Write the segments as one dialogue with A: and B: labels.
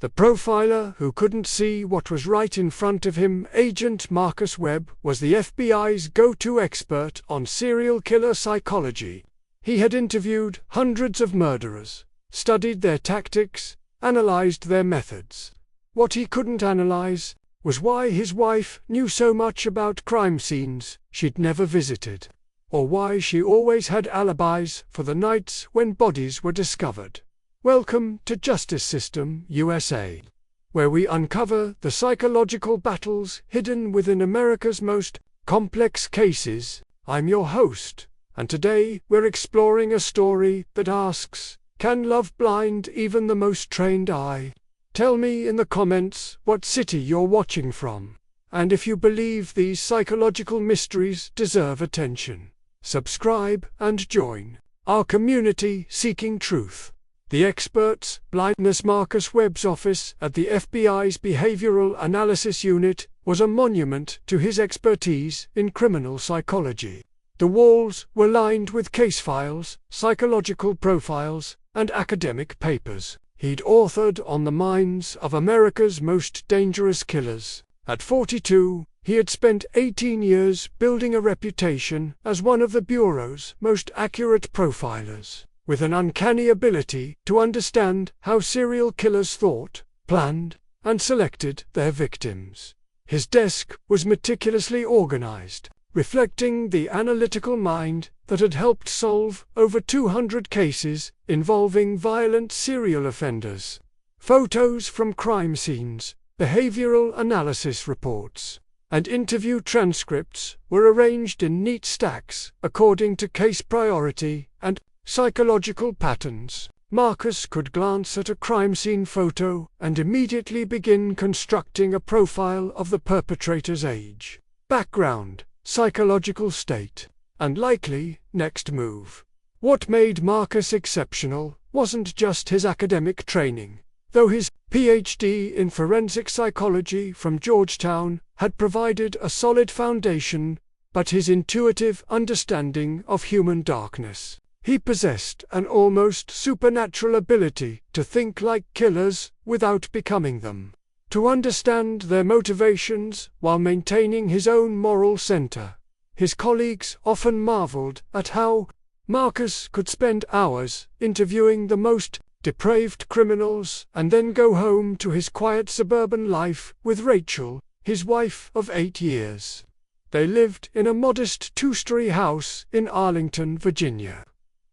A: The profiler who couldn't see what was right in front of him, Agent Marcus Webb, was the FBI's go-to expert on serial killer psychology. He had interviewed hundreds of murderers, studied their tactics, analyzed their methods. What he couldn't analyze was why his wife knew so much about crime scenes she'd never visited, or why she always had alibis for the nights when bodies were discovered. Welcome to Justice System USA, where we uncover the psychological battles hidden within America's most complex cases. I'm your host, and today we're exploring a story that asks, can love blind even the most trained eye? Tell me in the comments what city you're watching from, and if you believe these psychological mysteries deserve attention. Subscribe and join our community seeking truth. The expert's blindness. Marcus Webb's office at the FBI's Behavioral Analysis Unit was a monument to his expertise in criminal psychology. The walls were lined with case files, psychological profiles, and academic papers he'd authored on the minds of America's most dangerous killers. At 42, he had spent 18 years building a reputation as one of the Bureau's most accurate profilers, with an uncanny ability to understand how serial killers thought, planned, and selected their victims. His desk was meticulously organized, reflecting the analytical mind that had helped solve over 200 cases involving violent serial offenders. Photos from crime scenes, behavioral analysis reports, and interview transcripts were arranged in neat stacks according to case priority and psychological patterns. Marcus could glance at a crime scene photo and immediately begin constructing a profile of the perpetrator's age, background, psychological state, and likely next move. What made Marcus exceptional wasn't just his academic training, though his PhD in forensic psychology from Georgetown had provided a solid foundation, but his intuitive understanding of human darkness. He possessed an almost supernatural ability to think like killers without becoming them, to understand their motivations while maintaining his own moral center. His colleagues often marveled at how Marcus could spend hours interviewing the most depraved criminals and then go home to his quiet suburban life with Rachel, his wife of 8 years. They lived in a modest two-story house in Arlington, Virginia,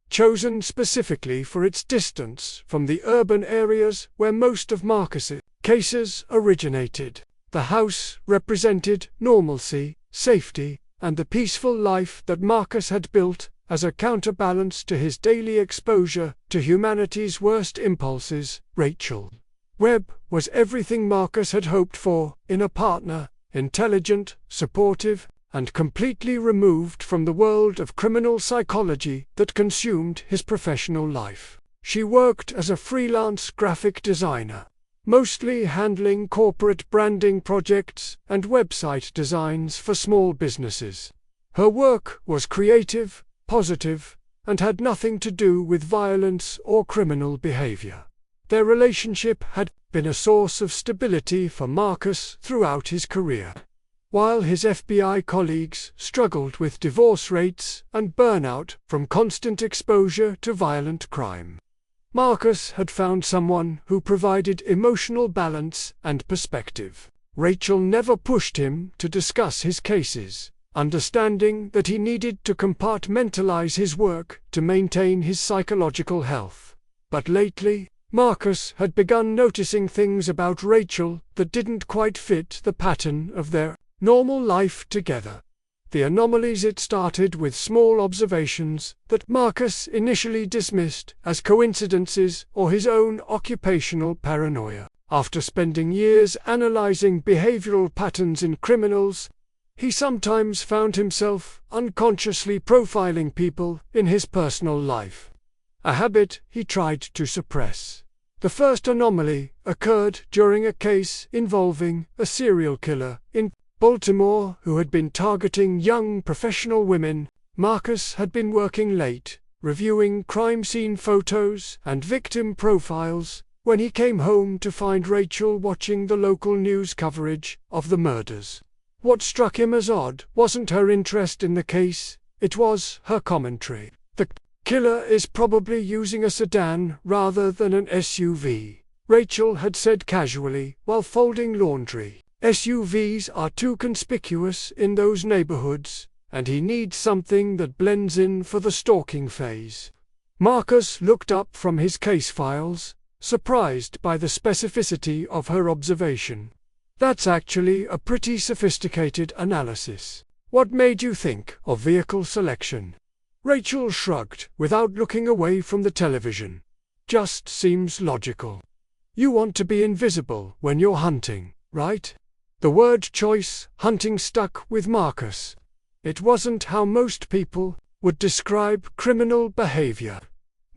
A: chosen specifically for its distance from the urban areas where most of Marcus's cases originated. The house represented normalcy, safety, and the peaceful life that Marcus had built as a counterbalance to his daily exposure to humanity's worst impulses. Rachel Webb was everything Marcus had hoped for in a partner: intelligent, supportive, and completely removed from the world of criminal psychology that consumed his professional life. She worked as a freelance graphic designer, mostly handling corporate branding projects and website designs for small businesses. Her work was creative, positive, and had nothing to do with violence or criminal behavior. Their relationship had been a source of stability for Marcus throughout his career. While his FBI colleagues struggled with divorce rates and burnout from constant exposure to violent crime, Marcus had found someone who provided emotional balance and perspective. Rachel never pushed him to discuss his cases, understanding that he needed to compartmentalize his work to maintain his psychological health. But lately, Marcus had begun noticing things about Rachel that didn't quite fit the pattern of their normal life together. The anomalies. It started with small observations that Marcus initially dismissed as coincidences or his own occupational paranoia. After spending years analyzing behavioral patterns in criminals, he sometimes found himself unconsciously profiling people in his personal life, a habit he tried to suppress. The first anomaly occurred during a case involving a serial killer in Baltimore who had been targeting young professional women. Marcus had been working late, reviewing crime scene photos and victim profiles, when he came home to find Rachel watching the local news coverage of the murders. What struck him as odd wasn't her interest in the case, it was her commentary. "The killer is probably using a sedan rather than an SUV," Rachel had said casually while folding laundry. "SUVs are too conspicuous in those neighborhoods, and he needs something that blends in for the stalking phase." Marcus looked up from his case files, surprised by the specificity of her observation. "That's actually a pretty sophisticated analysis. What made you think of vehicle selection?" Rachel shrugged without looking away from the television. "Just seems logical. You want to be invisible when you're hunting, right?" The word choice, hunting, stuck with Marcus. It wasn't how most people would describe criminal behavior.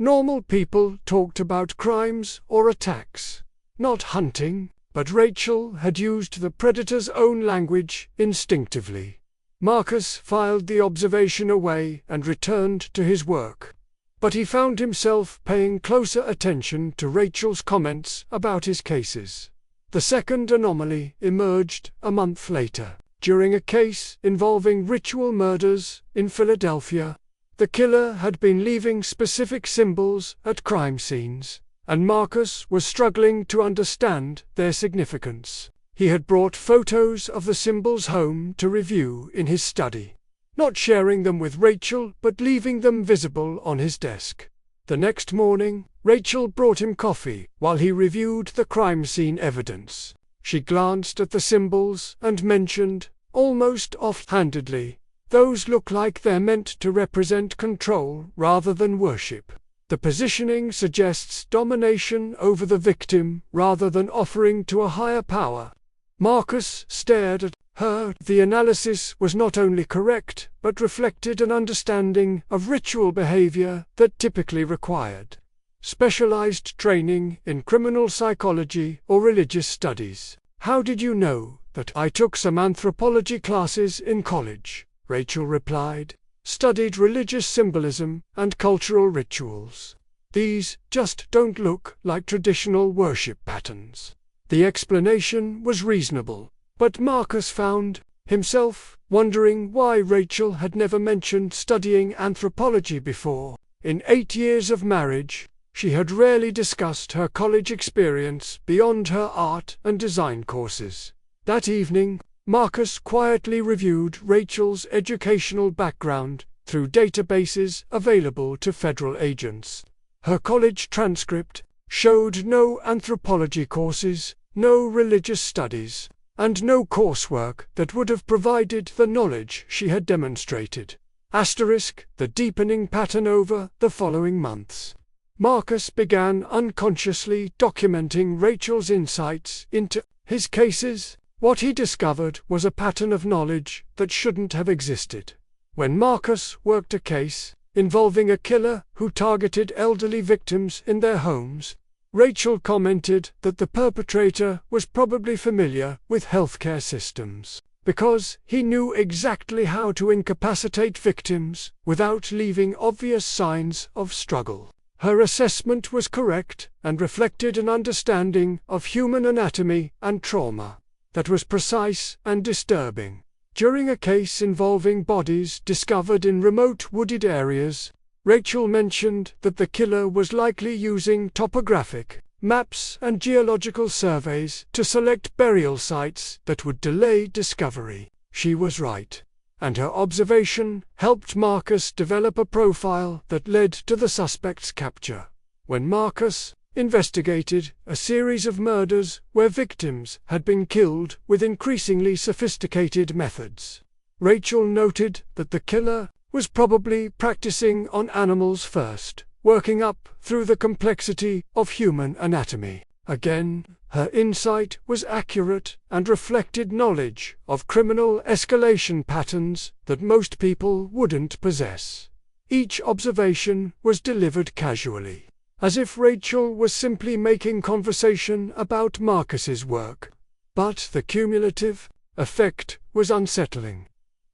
A: Normal people talked about crimes or attacks, not hunting, but Rachel had used the predator's own language instinctively. Marcus filed the observation away and returned to his work. But he found himself paying closer attention to Rachel's comments about his cases. The second anomaly emerged a month later, during a case involving ritual murders in Philadelphia. The killer had been leaving specific symbols at crime scenes, and Marcus was struggling to understand their significance. He had brought photos of the symbols home to review in his study, not sharing them with Rachel but leaving them visible on his desk. The next morning, Rachel brought him coffee while he reviewed the crime scene evidence. She glanced at the symbols and mentioned, almost offhandedly, "Those look like they're meant to represent control rather than worship. The positioning suggests domination over the victim rather than offering to a higher power." Marcus stared at her. The analysis was not only correct, but reflected an understanding of ritual behavior that typically required specialized training in criminal psychology or religious studies. "How did you know that?" "I took some anthropology classes in college," Rachel replied. "Studied religious symbolism and cultural rituals. These just don't look like traditional worship patterns." The explanation was reasonable, but Marcus found himself wondering why Rachel had never mentioned studying anthropology before. In 8 years of marriage, she had rarely discussed her college experience beyond her art and design courses. That evening, Marcus quietly reviewed Rachel's educational background through databases available to federal agents. Her college transcript showed no anthropology courses, no religious studies, and no coursework that would have provided the knowledge she had demonstrated. The deepening pattern over the following months. Marcus began unconsciously documenting Rachel's insights into his cases. What he discovered was a pattern of knowledge that shouldn't have existed. When Marcus worked a case involving a killer who targeted elderly victims in their homes, Rachel commented that the perpetrator was probably familiar with healthcare systems, because he knew exactly how to incapacitate victims without leaving obvious signs of struggle. Her assessment was correct and reflected an understanding of human anatomy and trauma that was precise and disturbing. During a case involving bodies discovered in remote wooded areas, Rachel mentioned that the killer was likely using topographic maps and geological surveys to select burial sites that would delay discovery. She was right, and her observation helped Marcus develop a profile that led to the suspect's capture. When Marcus investigated a series of murders where victims had been killed with increasingly sophisticated methods, Rachel noted that the killer was probably practicing on animals first, working up through the complexity of human anatomy. Again, her insight was accurate and reflected knowledge of criminal escalation patterns that most people wouldn't possess. Each observation was delivered casually, as if Rachel was simply making conversation about Marcus's work. But the cumulative effect was unsettling.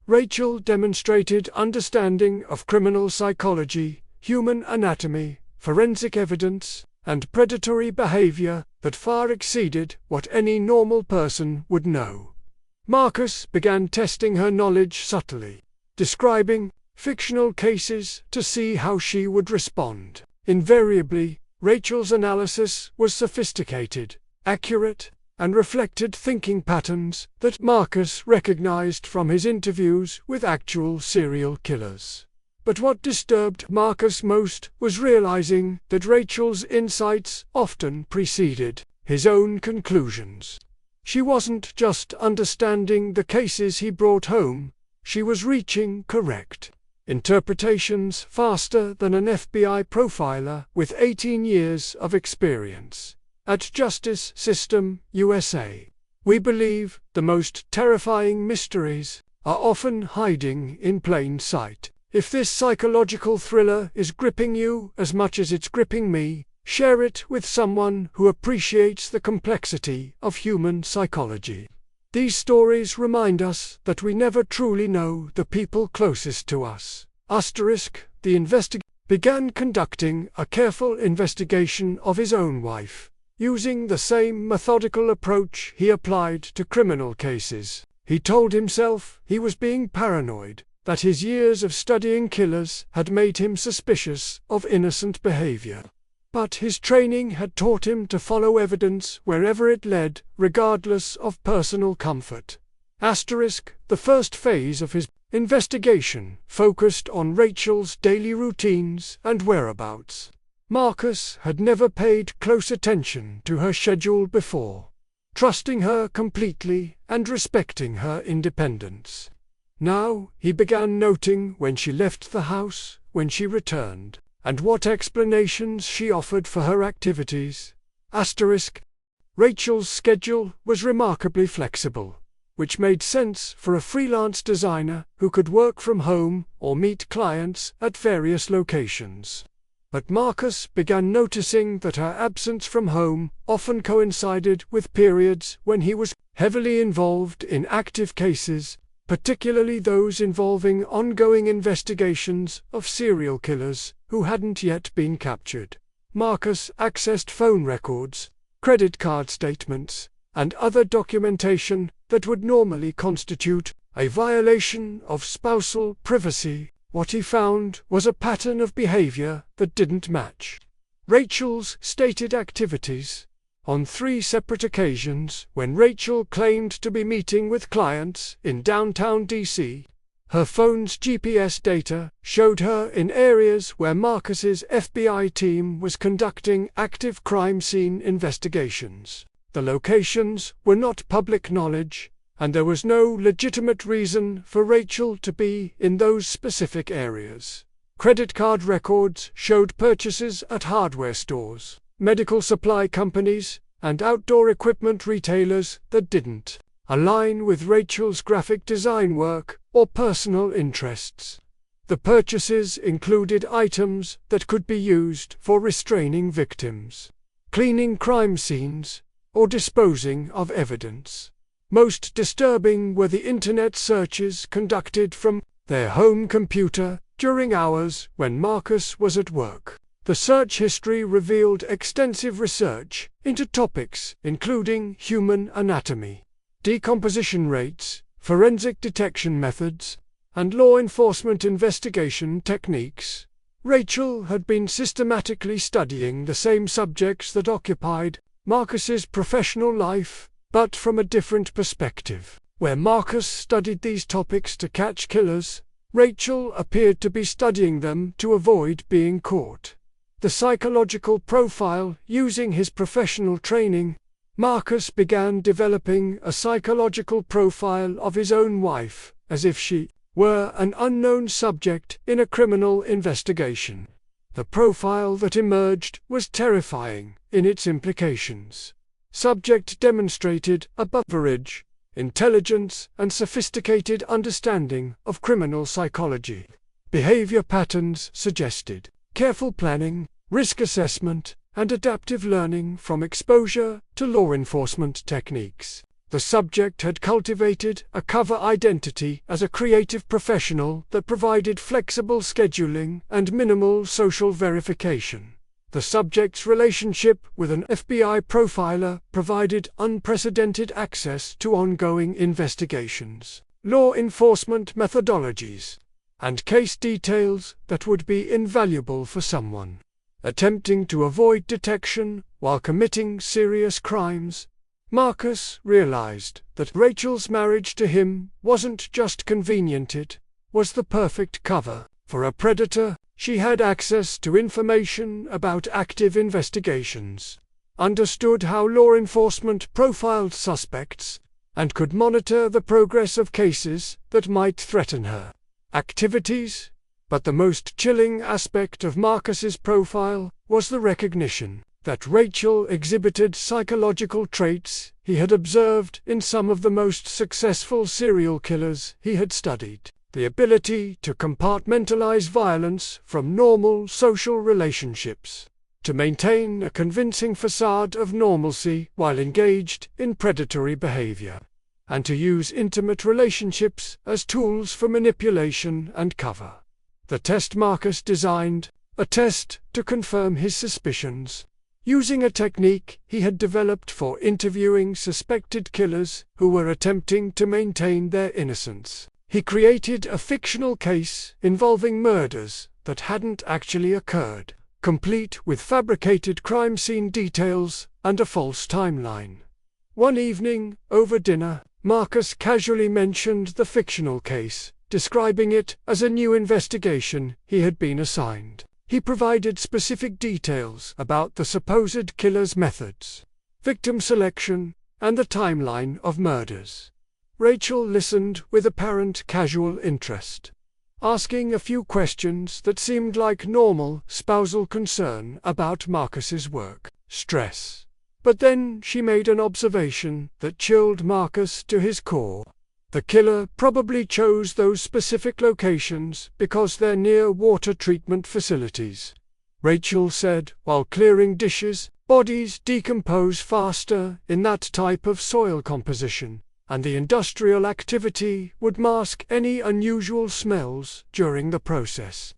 A: Rachel demonstrated understanding of criminal psychology, human anatomy, forensic evidence, and predatory behavior that far exceeded what any normal person would know. Marcus began testing her knowledge subtly, describing fictional cases to see how she would respond. Invariably, Rachel's analysis was sophisticated, accurate, and reflected thinking patterns that Marcus recognized from his interviews with actual serial killers. But what disturbed Marcus most was realizing that Rachel's insights often preceded his own conclusions. She wasn't just understanding the cases he brought home, she was reaching correct interpretations faster than an FBI profiler with 18 years of experience. At Justice System USA, we believe the most terrifying mysteries are often hiding in plain sight. If this psychological thriller is gripping you as much as it's gripping me, share it with someone who appreciates the complexity of human psychology. These stories remind us that we never truly know the people closest to us. The investigator began conducting a careful investigation of his own wife, using the same methodical approach he applied to criminal cases. He told himself he was being paranoid, that his years of studying killers had made him suspicious of innocent behavior. But his training had taught him to follow evidence wherever it led, regardless of personal comfort. The first phase of his investigation focused on Rachel's daily routines and whereabouts. Marcus had never paid close attention to her schedule before, trusting her completely and respecting her independence. Now he began noting when she left the house, when she returned, and what explanations she offered for her activities. Rachel's schedule was remarkably flexible, which made sense for a freelance designer who could work from home or meet clients at various locations. But Marcus began noticing that her absence from home often coincided with periods when he was heavily involved in active cases, particularly those involving ongoing investigations of serial killers who hadn't yet been captured. Marcus accessed phone records, credit card statements, and other documentation that would normally constitute a violation of spousal privacy. What he found was a pattern of behavior that didn't match Rachel's stated activities. On 3 separate occasions, when Rachel claimed to be meeting with clients in downtown DC, her phone's GPS data showed her in areas where Marcus's FBI team was conducting active crime scene investigations. The locations were not public knowledge, and there was no legitimate reason for Rachel to be in those specific areas. Credit card records showed purchases at hardware stores, medical supply companies, and outdoor equipment retailers that didn't align with Rachel's graphic design work or personal interests. The purchases included items that could be used for restraining victims, cleaning crime scenes, or disposing of evidence. Most disturbing were the internet searches conducted from their home computer during hours when Marcus was at work. The search history revealed extensive research into topics including human anatomy, decomposition rates, forensic detection methods, and law enforcement investigation techniques. Rachel had been systematically studying the same subjects that occupied Marcus's professional life, but from a different perspective. Where Marcus studied these topics to catch killers, Rachel appeared to be studying them to avoid being caught. The psychological profile using his professional training, Marcus began developing a psychological profile of his own wife, as if she were an unknown subject in a criminal investigation. The profile that emerged was terrifying in its implications. Subject demonstrated above-average intelligence and sophisticated understanding of criminal psychology. Behavior patterns suggested careful planning, risk assessment, and adaptive learning from exposure to law enforcement techniques. The subject had cultivated a cover identity as a creative professional that provided flexible scheduling and minimal social verification. The subject's relationship with an FBI profiler provided unprecedented access to ongoing investigations, law enforcement methodologies, and case details that would be invaluable for someone attempting to avoid detection while committing serious crimes. Marcus realized that Rachel's marriage to him wasn't just convenient, it was the perfect cover for a predator. She had access to information about active investigations, understood how law enforcement profiled suspects, and could monitor the progress of cases that might threaten her activities. But the most chilling aspect of Marcus's profile was the recognition that Rachel exhibited psychological traits he had observed in some of the most successful serial killers he had studied. The ability to compartmentalize violence from normal social relationships, to maintain a convincing facade of normalcy while engaged in predatory behavior, and to use intimate relationships as tools for manipulation and cover. The test Marcus designed, a test to confirm his suspicions, using a technique he had developed for interviewing suspected killers who were attempting to maintain their innocence. He created a fictional case involving murders that hadn't actually occurred, complete with fabricated crime scene details and a false timeline. One evening, over dinner, Marcus casually mentioned the fictional case, describing it as a new investigation he had been assigned. He provided specific details about the supposed killer's methods, victim selection, and the timeline of murders. Rachel listened with apparent casual interest, asking a few questions that seemed like normal spousal concern about Marcus's work stress. But then she made an observation that chilled Marcus to his core. The killer probably chose those specific locations because they're near water treatment facilities, Rachel said while clearing dishes. Bodies decompose faster in that type of soil composition, and the industrial activity would mask any unusual smells during the process.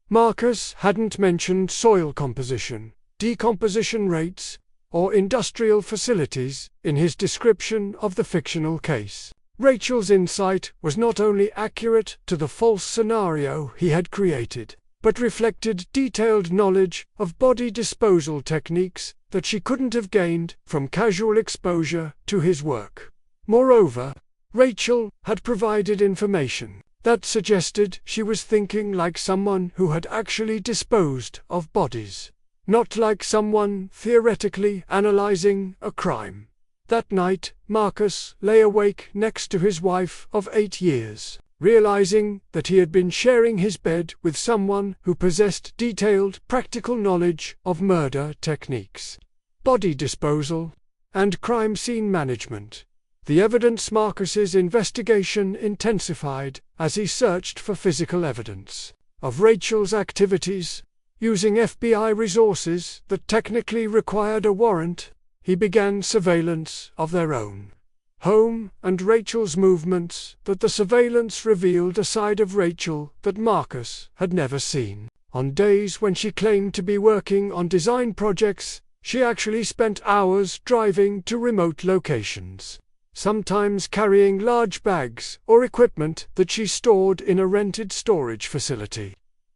A: Marcus hadn't mentioned soil composition, decomposition rates, or industrial facilities in his description of the fictional case. Rachel's insight was not only accurate to the false scenario he had created, but reflected detailed knowledge of body disposal techniques that she couldn't have gained from casual exposure to his work. Moreover, Rachel had provided information that suggested she was thinking like someone who had actually disposed of bodies, not like someone theoretically analyzing a crime. That night, Marcus lay awake next to his wife of 8 years, realizing that he had been sharing his bed with someone who possessed detailed practical knowledge of murder techniques, body disposal, and crime scene management. The evidence Marcus's investigation intensified as he searched for physical evidence of Rachel's activities. Using FBI resources that technically required a warrant, he began surveillance of their own home and Rachel's movements. That the surveillance revealed a side of Rachel that Marcus had never seen. On days when she claimed to be working on design projects, she actually spent hours driving to remote locations, sometimes carrying large bags or equipment that she stored in a rented storage facility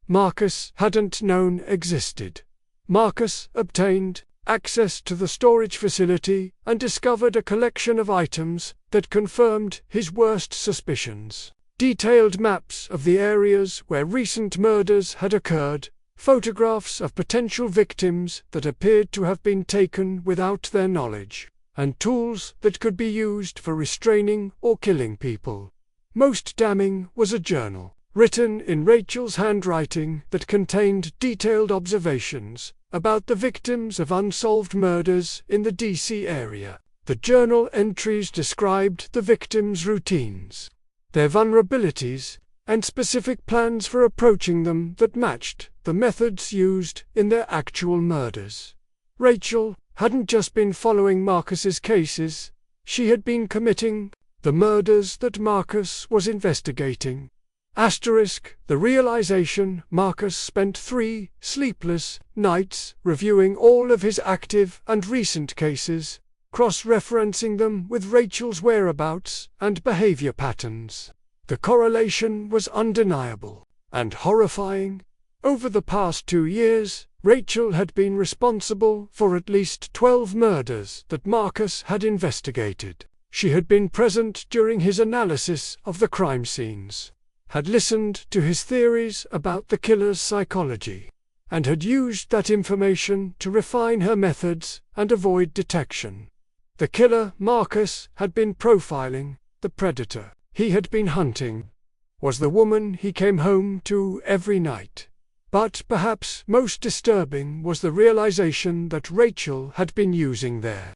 A: Marcus hadn't known existed. Marcus obtained access to the storage facility and discovered a collection of items that confirmed his worst suspicions. Detailed maps of the areas where recent murders had occurred, photographs of potential victims that appeared to have been taken without their knowledge, and tools that could be used for restraining or killing people. Most damning was a journal, written in Rachel's handwriting, that contained detailed observations about the victims of unsolved murders in the D.C. area. The journal entries described the victims' routines, their vulnerabilities, and specific plans for approaching them that matched the methods used in their actual murders. Rachel hadn't just been following Marcus's cases, she had been committing the murders that Marcus was investigating. The realization Marcus spent 3 sleepless nights reviewing all of his active and recent cases, cross-referencing them with Rachel's whereabouts and behavior patterns. The correlation was undeniable and horrifying. Over the past 2 years, Rachel had been responsible for at least 12 murders that Marcus had investigated. She had been present during his analysis of the crime scenes, had listened to his theories about the killer's psychology, and had used that information to refine her methods and avoid detection. The killer Marcus had been profiling, the predator he had been hunting, was the woman he came home to every night. But perhaps most disturbing was the realization that Rachel had been using their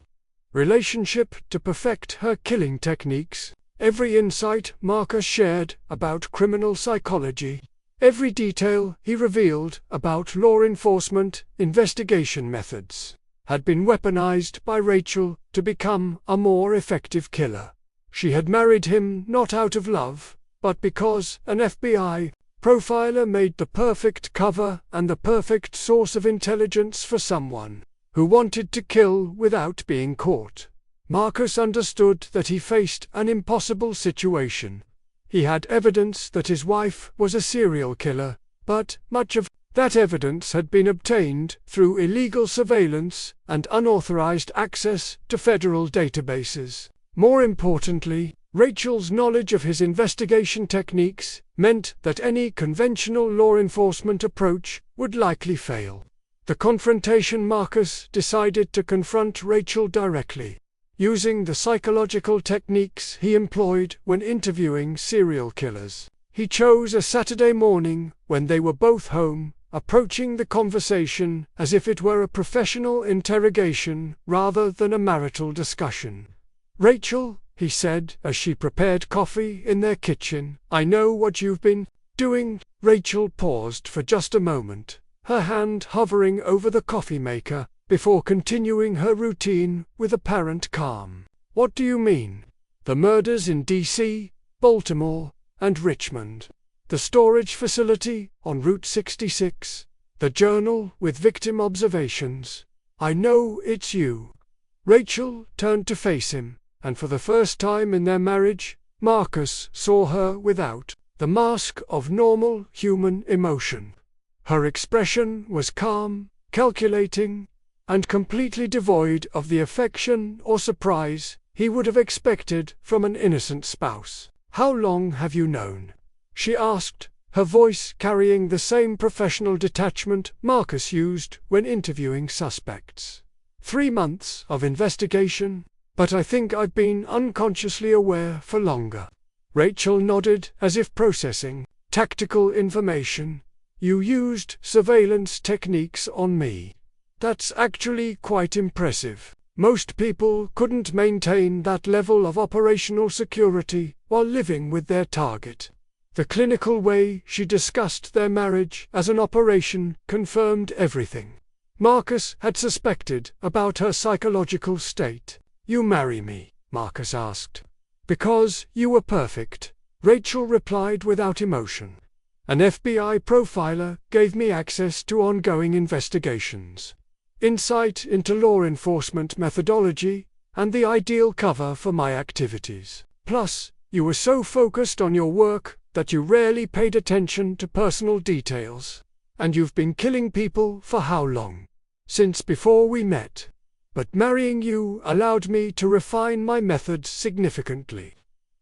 A: relationship to perfect her killing techniques. Every insight Marcus shared about criminal psychology, every detail he revealed about law enforcement investigation methods, had been weaponized by Rachel to become a more effective killer. She had married him not out of love, but because an FBI profiler made the perfect cover and the perfect source of intelligence for someone who wanted to kill without being caught. Marcus understood that he faced an impossible situation. He had evidence that his wife was a serial killer, but much of that evidence had been obtained through illegal surveillance and unauthorized access to federal databases. More importantly, Rachel's knowledge of his investigation techniques meant that any conventional law enforcement approach would likely fail. The confrontation Marcus decided to confront Rachel directly, using the psychological techniques he employed when interviewing serial killers. He chose a Saturday morning when they were both home, approaching the conversation as if it were a professional interrogation rather than a marital discussion. "Rachel," he said as she prepared coffee in their kitchen, "I know what you've been doing." Rachel paused for just a moment, her hand hovering over the coffee maker, before continuing her routine with apparent calm. "What do you mean?" "The murders in D.C., Baltimore, and Richmond. The storage facility on Route 66. The journal with victim observations. I know it's you." Rachel turned to face him, and for the first time in their marriage, Marcus saw her without the mask of normal human emotion. Her expression was calm, calculating, and completely devoid of the affection or surprise he would have expected from an innocent spouse. "How long have you known?" she asked, her voice carrying the same professional detachment Marcus used when interviewing suspects. 3 months of investigation, but I think I've been unconsciously aware for longer." Rachel nodded as if processing tactical information. "You used surveillance techniques on me. That's actually quite impressive. Most people couldn't maintain that level of operational security while living with their target." The clinical way she discussed their marriage as an operation confirmed everything Marcus had suspected about her psychological state. "You marry me?" Marcus asked. "Because you were perfect," Rachel replied without emotion. "An FBI profiler gave me access to ongoing investigations, insight into law enforcement methodology, and the ideal cover for my activities. Plus, you were so focused on your work that you rarely paid attention to personal details. And you've been killing people for how long?" "Since before we met. But marrying you allowed me to refine my methods significantly.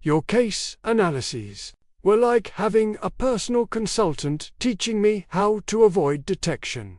A: Your case analyses were like having a personal consultant teaching me how to avoid detection."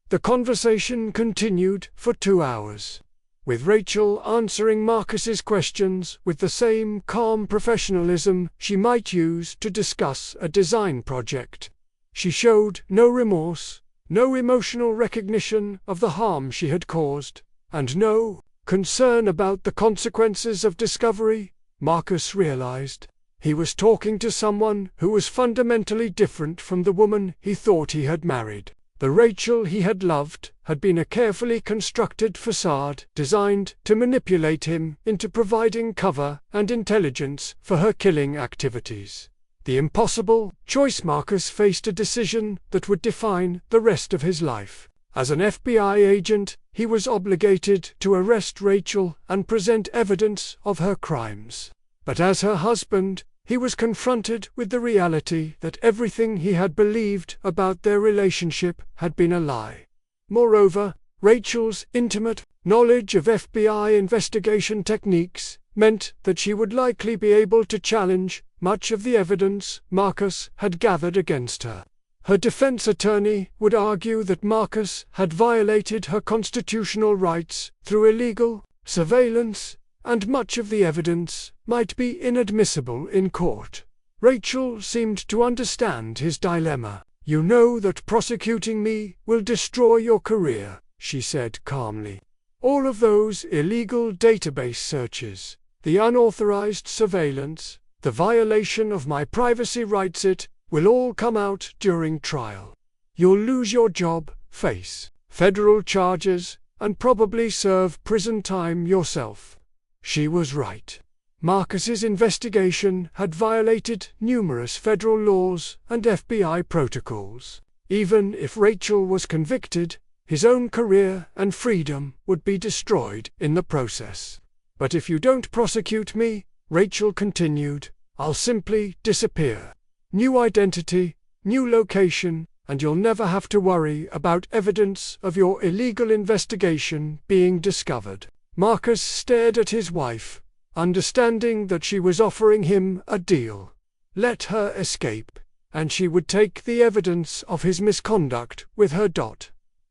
A: The conversation continued for 2 hours, with Rachel answering Marcus's questions with the same calm professionalism she might use to discuss a design project. She showed no remorse, no emotional recognition of the harm she had caused, and no concern about the consequences of discovery. Marcus realized he was talking to someone who was fundamentally different from the woman he thought he had married. The Rachel he had loved had been a carefully constructed facade designed to manipulate him into providing cover and intelligence for her killing activities. The impossible choice. Marcus faced a decision that would define the rest of his life. As an FBI agent, he was obligated to arrest Rachel and present evidence of her crimes. But as her husband, he was confronted with the reality that everything he had believed about their relationship had been a lie. Moreover, Rachel's intimate knowledge of FBI investigation techniques meant that she would likely be able to challenge much of the evidence Marcus had gathered against her. Her defense attorney would argue that Marcus had violated her constitutional rights through illegal surveillance, and much of the evidence might be inadmissible in court. Rachel seemed to understand his dilemma. "You know that prosecuting me will destroy your career," she said calmly. "All of those illegal database searches, the unauthorized surveillance, the violation of my privacy rights, it will all come out during trial. You'll lose your job, face federal charges, and probably serve prison time yourself." She was right. Marcus's investigation had violated numerous federal laws and FBI protocols. Even if Rachel was convicted, his own career and freedom would be destroyed in the process. "But if you don't prosecute me," Rachel continued, "I'll simply disappear. New identity, new location, and you'll never have to worry about evidence of your illegal investigation being discovered." Marcus stared at his wife, understanding that she was offering him a deal. Let her escape, and she would take the evidence of his misconduct with her.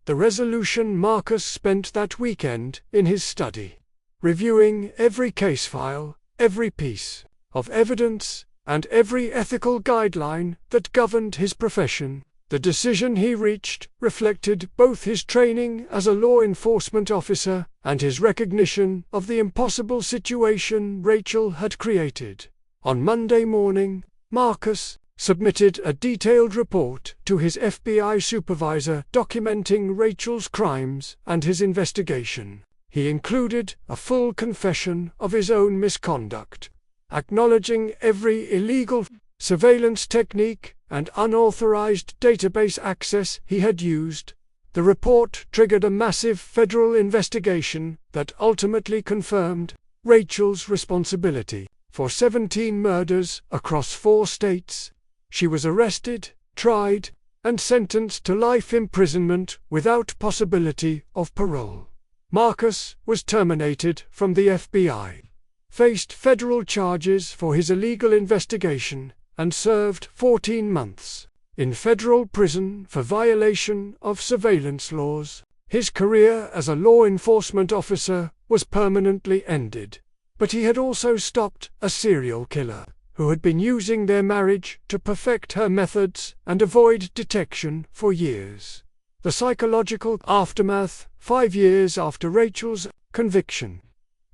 A: The resolution. Marcus spent that weekend in his study, reviewing every case file, every piece of evidence, and every ethical guideline that governed his profession. The decision he reached reflected both his training as a law enforcement officer and his recognition of the impossible situation Rachel had created. On Monday morning, Marcus submitted a detailed report to his FBI supervisor documenting Rachel's crimes and his investigation. He included a full confession of his own misconduct, acknowledging every illegal surveillance technique and unauthorized database access he had used. The report triggered a massive federal investigation that ultimately confirmed Rachel's responsibility for 17 murders across 4 states. She was arrested, tried, and sentenced to life imprisonment without possibility of parole. Marcus was terminated from the FBI, faced federal charges for his illegal investigation, and served 14 months in federal prison for violation of surveillance laws. His career as a law enforcement officer was permanently ended, but he had also stopped a serial killer who had been using their marriage to perfect her methods and avoid detection for years. The psychological aftermath. 5 years after Rachel's conviction,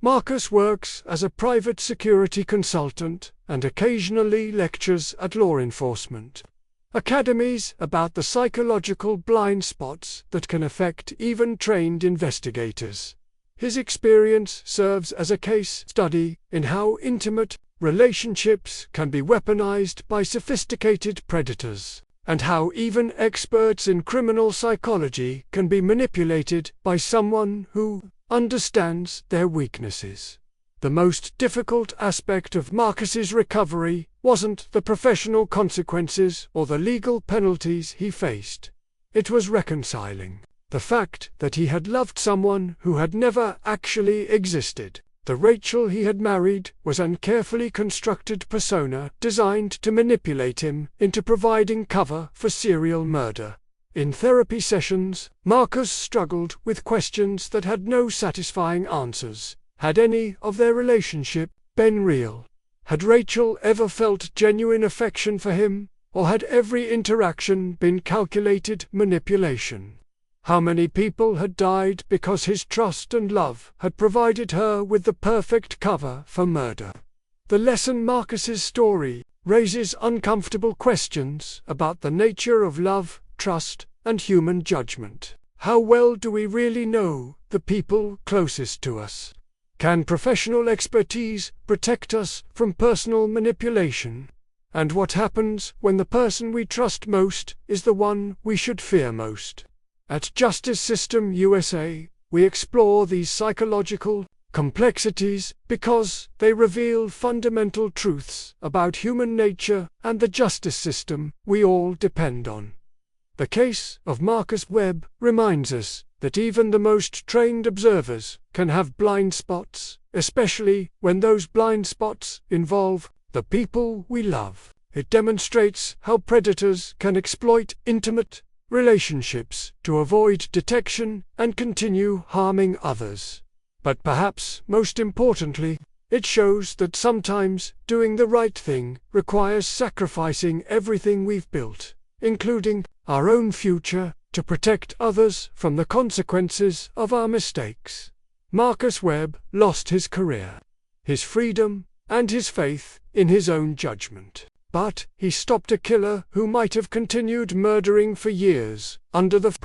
A: Marcus works as a private security consultant and occasionally lectures at law enforcement academies about the psychological blind spots that can affect even trained investigators. His experience serves as a case study in how intimate relationships can be weaponized by sophisticated predators, and how even experts in criminal psychology can be manipulated by someone who understands their weaknesses. The most difficult aspect of Marcus's recovery wasn't the professional consequences or the legal penalties he faced. It was reconciling the fact that he had loved someone who had never actually existed. The Rachel he had married was an carefully constructed persona designed to manipulate him into providing cover for serial murder. In therapy sessions, Marcus struggled with questions that had no satisfying answers. Had any of their relationship been real? Had Rachel ever felt genuine affection for him, or had every interaction been calculated manipulation? How many people had died because his trust and love had provided her with the perfect cover for murder? The lesson. Marcus's story raises uncomfortable questions about the nature of love, trust, and human judgment. How well do we really know the people closest to us? Can professional expertise protect us from personal manipulation? And what happens when the person we trust most is the one we should fear most? At Justice System USA, we explore these psychological complexities because they reveal fundamental truths about human nature and the justice system we all depend on. The case of Marcus Webb reminds us that even the most trained observers can have blind spots, especially when those blind spots involve the people we love. It demonstrates how predators can exploit intimate relationships to avoid detection and continue harming others. But perhaps most importantly, it shows that sometimes doing the right thing requires sacrificing everything we've built, including our own future, to protect others from the consequences of our mistakes. Marcus Webb lost his career, his freedom, and his faith in his own judgment. But he stopped a killer who might have continued murdering for years under the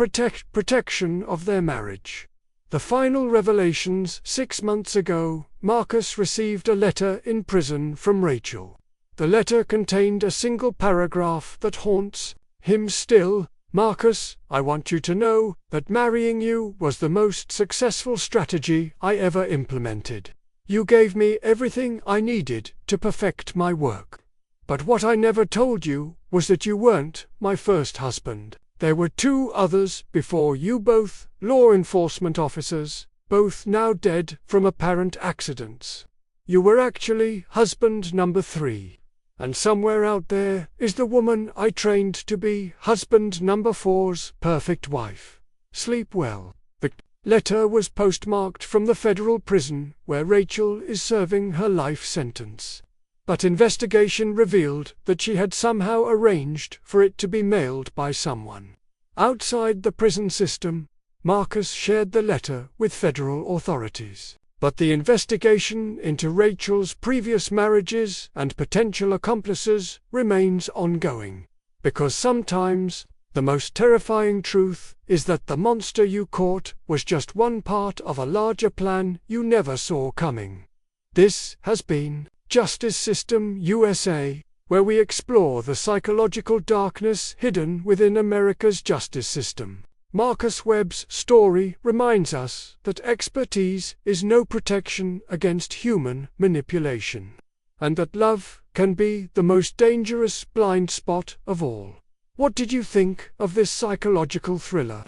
A: protection of their marriage. The final revelations: 6 months ago, Marcus received a letter in prison from Rachel. The letter contained a single paragraph that haunts him still. "Marcus, I want you to know that marrying you was the most successful strategy I ever implemented. You gave me everything I needed to perfect my work. But what I never told you was that you weren't my first husband. There were 2 others before you, both law enforcement officers, both now dead from apparent accidents. You were actually husband number 3. And somewhere out there is the woman I trained to be husband number 4's perfect wife. Sleep well." The letter was postmarked from the federal prison where Rachel is serving her life sentence. But investigation revealed that she had somehow arranged for it to be mailed by someone outside the prison system. Marcus shared the letter with federal authorities. But the investigation into Rachel's previous marriages and potential accomplices remains ongoing. Because sometimes the most terrifying truth is that the monster you caught was just one part of a larger plan you never saw coming. This has been Justice System USA, where we explore the psychological darkness hidden within America's justice system. Marcus Webb's story reminds us that expertise is no protection against human manipulation, and that love can be the most dangerous blind spot of all. What did you think of this psychological thriller?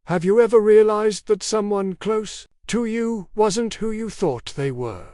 A: Have you ever realized that someone close to you wasn't who you thought they were?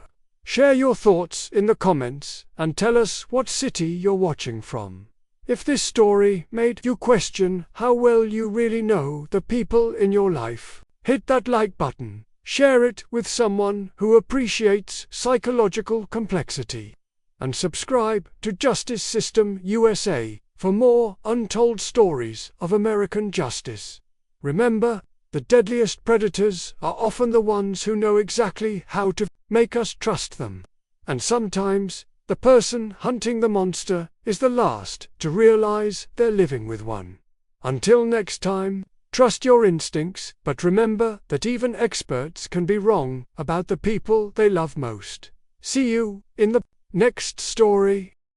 A: Share your thoughts in the comments and tell us what city you're watching from. If this story made you question how well you really know the people in your life, hit that like button, share it with someone who appreciates psychological complexity, and subscribe to Justice System USA for more untold stories of American justice. Remember, the deadliest predators are often the ones who know exactly how to make us trust them. And sometimes, the person hunting the monster is the last to realize they're living with one. Until next time, trust your instincts, but remember that even experts can be wrong about the people they love most. See you in the next story.